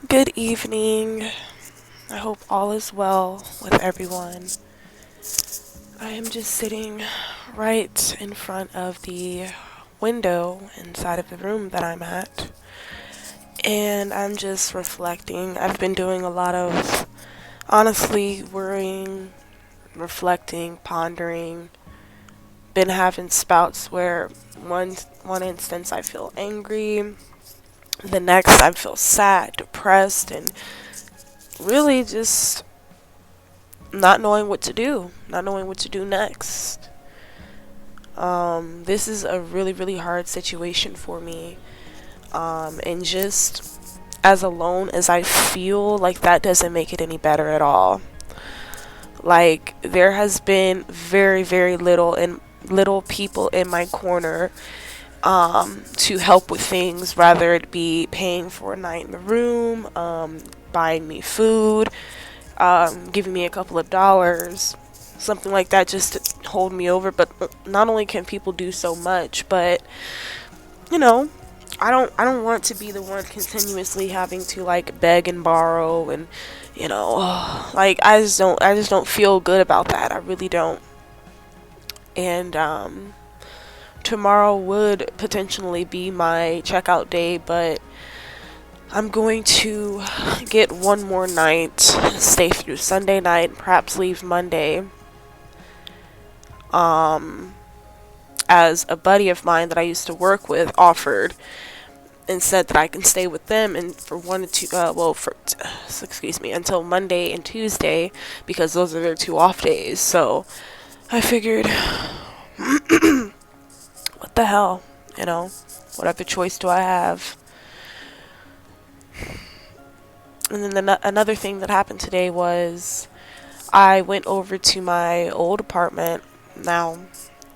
Good evening. I hope all is well with everyone. I am just sitting right in front of the window inside of the room that I'm at, and I'm just reflecting. I've been doing a lot of honestly worrying, reflecting, pondering. Been having spouts where one instance I feel angry, the next I feel sad, depressed, and really just not knowing what to do, not knowing what to do next. This is a really, really hard situation for me. And just as alone as I feel, like that doesn't make it any better at all. Like there has been very, very little people in my corner to help with things, rather it be paying for a night in the room, buying me food, giving me a couple of dollars, something like that, just to hold me over. But not only can people do so much, but you know, I don't want to be the one continuously having to like beg and borrow, and like I just don't feel good about that. I really don't. And tomorrow would potentially be my checkout day, but I'm going to get one more night, stay through Sunday night, and perhaps leave Monday. As a buddy of mine that I used to work with offered and said that I can stay with them and for one to two, excuse me, until Monday and Tuesday, because those are their 2 off days. So I figured, what the hell, what other choice do I have? And then another thing that happened today was I went over to my old apartment now,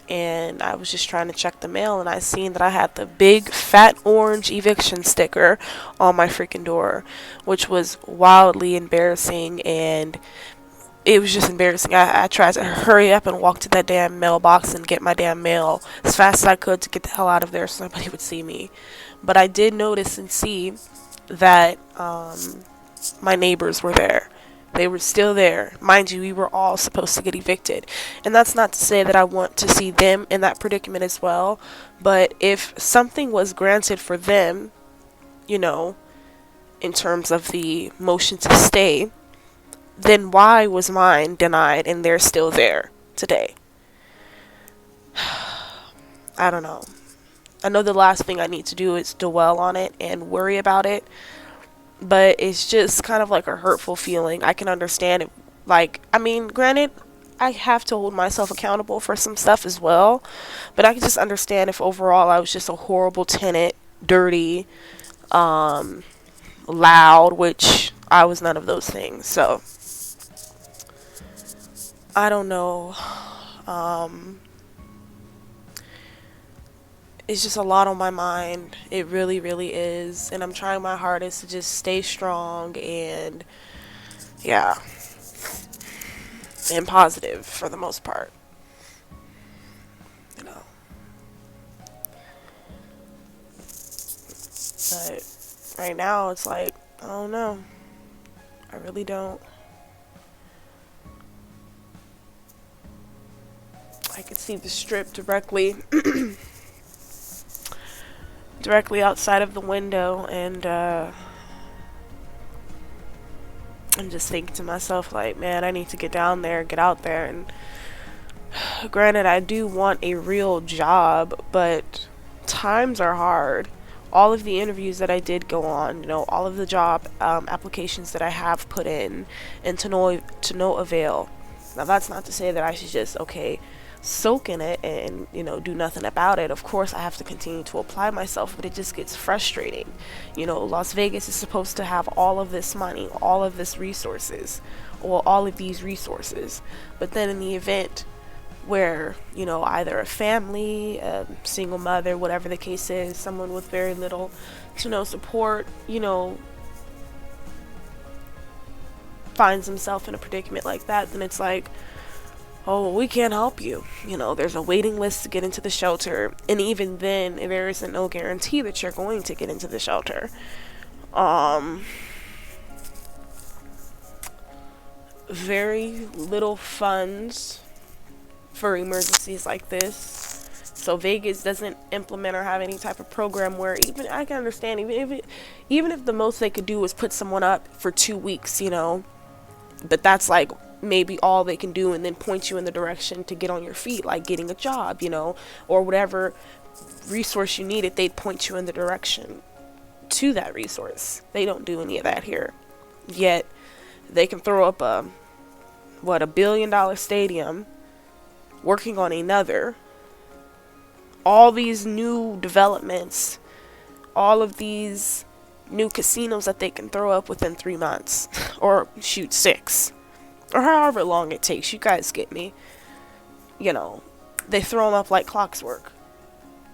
and I was just trying to check the mail, and I seen that I had the big fat orange eviction sticker on my freaking door, which was wildly embarrassing. And it was just embarrassing. I tried to hurry up and walk to that damn mailbox and get my damn mail as fast as I could to get the hell out of there so nobody would see me. But I did notice and see that my neighbors were there. They were still there. Mind you, we were all supposed to get evicted. And that's not to say that I want to see them in that predicament as well. But if something was granted for them, in terms of the motion to stay, then why was mine denied and they're still there today? I don't know. I know the last thing I need to do is dwell on it and worry about it, but it's just kind of like a hurtful feeling. I can understand it. Like, I mean, granted, I have to hold myself accountable for some stuff as well, but I can just understand if overall I was just a horrible tenant, dirty, loud, which I was none of those things. So I don't know. It's just a lot on my mind. It really, really is. And I'm trying my hardest to just stay strong and, yeah, and positive for the most part. You know. But right now, it's like, I don't know. I really don't. I could see the strip directly outside of the window, and I'm just thinking to myself, like, man, I need to get down there, get out there. And granted, I do want a real job, but times are hard. All of the interviews that I did go on, all of the job applications that I have put in, and to no avail. Now, that's not to say that I should just soak in it and do nothing about it. Of course I have to continue to apply myself, but it just gets frustrating. Las Vegas is supposed to have all of this money, all of this resources, or all of these resources, but then in the event where either a family, a single mother, whatever the case is, someone with very little to no support, finds himself in a predicament like that, then it's like, oh, we can't help you. You know, there's a waiting list to get into the shelter. And even then, there isn't no guarantee that you're going to get into the shelter. Very little funds for emergencies like this. So Vegas doesn't implement or have any type of program where, even I can understand, even if the most they could do was put someone up for 2 weeks, you know, but that's like maybe all they can do, and then point you in the direction to get on your feet, like getting a job, you know, or whatever resource you needed, they'd point you in the direction to that resource. They don't do any of that here. Yet they can throw up a $1 billion stadium, working on another, all these new developments, all of these new casinos that they can throw up within 3 months, or shoot 6, or however long it takes. You guys get me. You know, they throw them up like clockwork,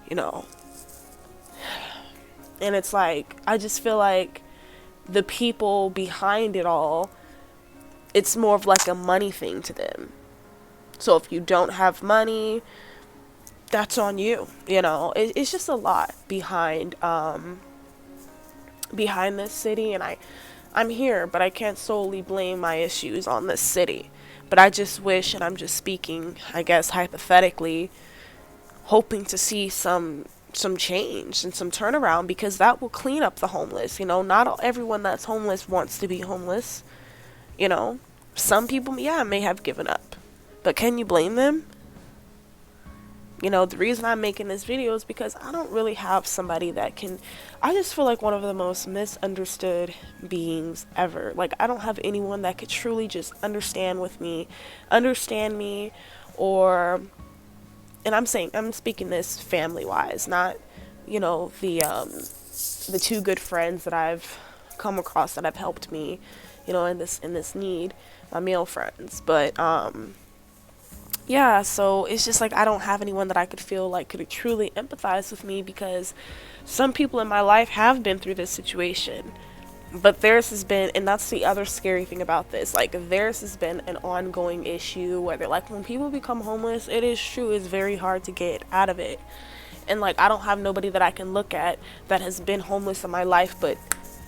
you know. And it's like, I just feel like the people behind it all, it's more of like a money thing to them. So if you don't have money, that's on you. You know, it's just a lot behind this city, and I'm here, but I can't solely blame my issues on this city. But I just wish, and I'm just speaking, I guess, hypothetically, hoping to see some change and some turnaround, because that will clean up the homeless. You know, not everyone that's homeless wants to be homeless. You know, some people, yeah, may have given up, but can you blame them? You know, the reason I'm making this video is because I don't really have somebody that can, I just feel like one of the most misunderstood beings ever. Like, I don't have anyone that could truly just understand me, or, and I'm speaking this family wise, not, you know, the 2 good friends that I've come across that have helped me, you know, in this need, my male friends. But yeah, so it's just like I don't have anyone that I could feel like could truly empathize with me, because some people in my life have been through this situation, but theirs has been, and that's the other scary thing about this, like theirs has been an ongoing issue, whether, like, when people become homeless, it is true, it's very hard to get out of it. And like, I don't have nobody that I can look at that has been homeless in my life, but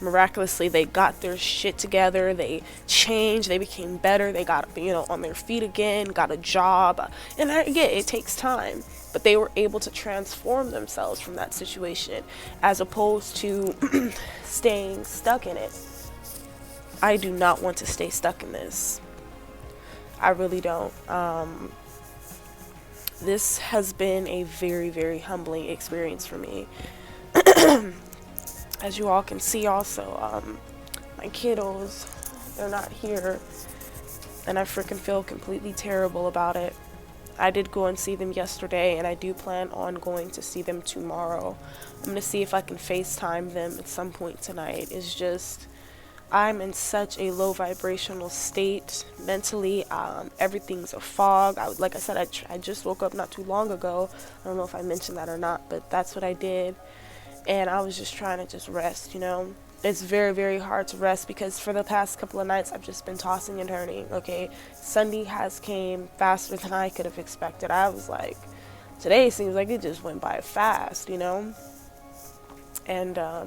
miraculously they got their shit together, they changed, they became better, they got, you know, on their feet again, got a job. And I get it takes time, but they were able to transform themselves from that situation, as opposed to staying stuck in it. I do not want to stay stuck in this. I really don't. This has been a very, very humbling experience for me. As you all can see also, my kiddos, they're not here, and I freaking feel completely terrible about it. I did go and see them yesterday, and I do plan on going to see them tomorrow. I'm going to see if I can FaceTime them at some point tonight. It's just, I'm in such a low vibrational state mentally. Everything's a fog. Like I said, I just woke up not too long ago. I don't know if I mentioned that or not, but that's what I did. And I was just trying to just rest, you know. It's very, very hard to rest, because for the past couple of nights I've just been tossing and turning, okay? Sunday has came faster than I could have expected. I was like, today seems like it just went by fast, you know? And, I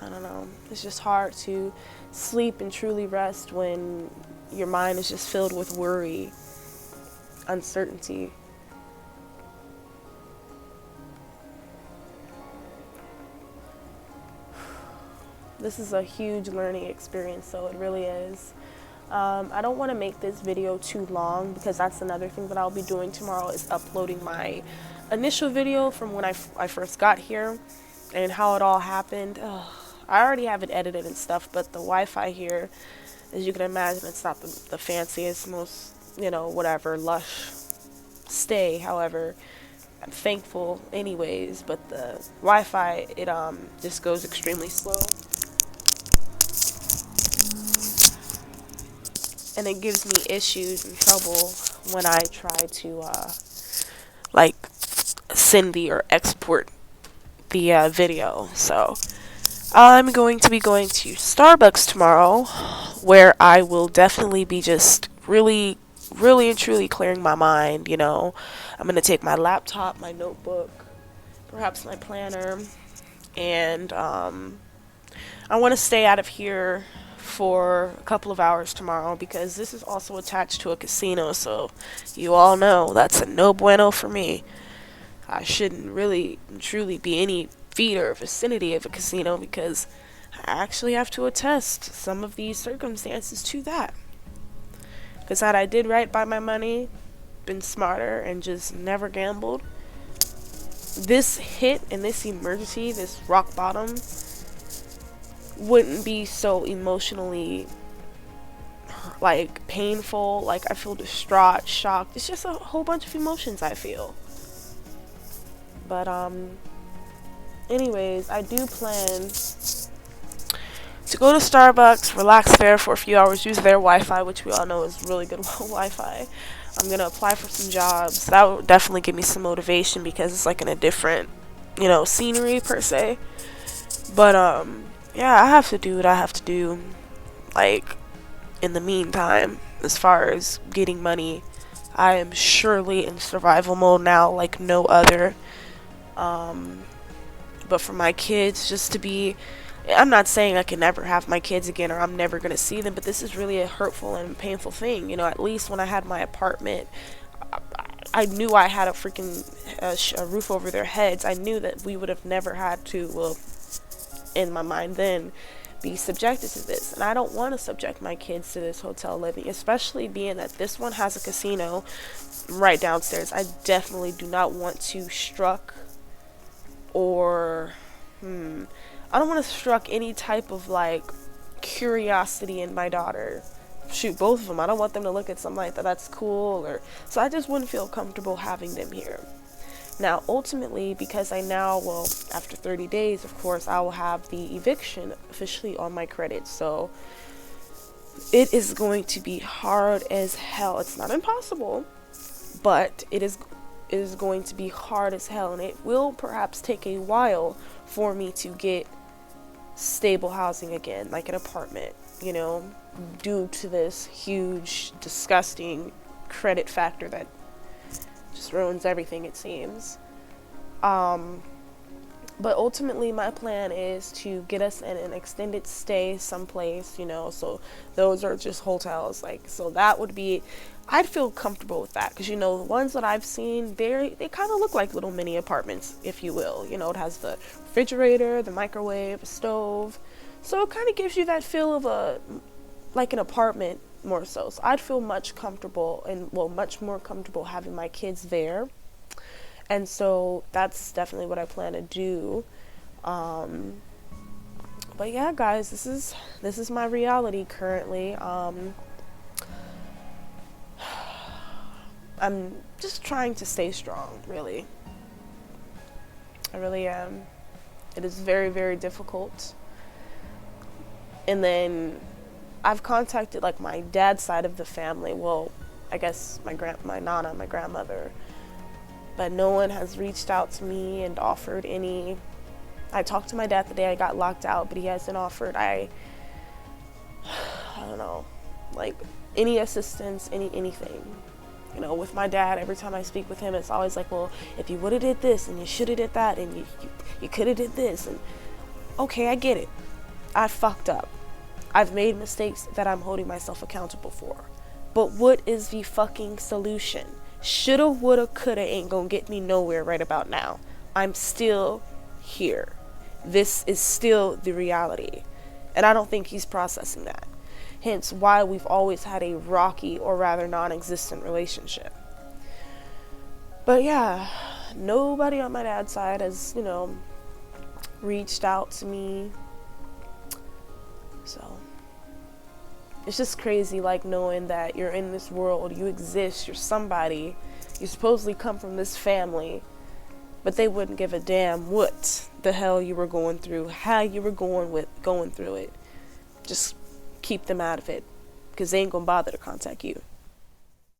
don't know. It's just hard to sleep and truly rest when your mind is just filled with worry, uncertainty. This is a huge learning experience, so it really is. I don't want to make this video too long, because that's another thing that I'll be doing tomorrow, is uploading my initial video from when I first got here and how it all happened. I already have it edited and stuff, but the Wi-Fi here, as you can imagine, it's not the fanciest, most, you know, whatever, lush stay. However, I'm thankful anyways, but the Wi-Fi, it just goes extremely slow. And it gives me issues and trouble when I try to, like, send or export the video. So, I'm going to be going to Starbucks tomorrow where I will definitely be just really, really and truly clearing my mind. I'm going to take my laptop, my notebook, perhaps my planner, and I want to stay out of here for a couple of hours tomorrow because this is also attached to a casino, so you all know that's a no bueno for me. I shouldn't really truly be any feet or vicinity of a casino because I actually have to attest some of these circumstances to that. Because had I did right by my money, been smarter, and just never gambled, this hit and this emergency, this rock bottom, wouldn't be so emotionally painful. I feel distraught, shocked. It's just a whole bunch of emotions I feel. But anyways, I do plan to go to Starbucks, relax there for a few hours, use their Wi-Fi, which we all know is really good Wi-Fi. I'm gonna apply for some jobs. That would definitely give me some motivation because it's in a different, scenery per se. But yeah, I have to do what I have to do. In the meantime, as far as getting money, I am surely in survival mode now like no other. But for my kids, just to be, I'm not saying I can never have my kids again or I'm never going to see them, but this is really a hurtful and painful thing. At least when I had my apartment, I knew I had a freaking a roof over their heads. I knew that we would have never had to, well, in my mind then, be subjected to this. And I don't want to subject my kids to this hotel living, especially being that this one has a casino right downstairs. I definitely do not want to struck or I don't want to struck any type of curiosity in my daughter. Shoot, both of them. I don't want them to look at something like that. That's cool. So I just wouldn't feel comfortable having them here. Now, ultimately, because after 30 days, of course, I will have the eviction officially on my credit. So it is going to be hard as hell. It's not impossible, but it is going to be hard as hell, and it will perhaps take a while for me to get stable housing again, like an apartment, due to this huge, disgusting credit factor that just ruins everything, it seems. But ultimately my plan is to get us in an extended stay someplace, so those are just hotels, so that would be, I'd feel comfortable with that, because the ones that I've seen, they kind of look like little mini apartments, if you will. It has the refrigerator, the microwave, a stove, so it kind of gives you that feel of an apartment more so. So I'd feel much more comfortable having my kids there. And so that's definitely what I plan to do. But yeah, guys, this is my reality currently. I'm just trying to stay strong, really. I really am. It is very, very difficult. And then I've contacted my dad's side of the family. Well, I guess my nana, my grandmother. But no one has reached out to me and offered any. I talked to my dad the day I got locked out, but he hasn't offered I don't know, any assistance, anything. With my dad, every time I speak with him, it's always well, if you would have did this and you should have did that and you could have did this, and okay, I get it. I fucked up. I've made mistakes that I'm holding myself accountable for. But what is the fucking solution? Shoulda, woulda, coulda ain't gonna get me nowhere right about now. I'm still here. This is still the reality. And I don't think he's processing that. Hence why we've always had a rocky, or rather non-existent relationship. But yeah, nobody on my dad's side has, reached out to me. So it's just crazy, knowing that you're in this world, you exist, you're somebody, you supposedly come from this family, but they wouldn't give a damn what the hell you were going through, how you were going through it. Just keep them out of it, because they ain't gonna bother to contact you.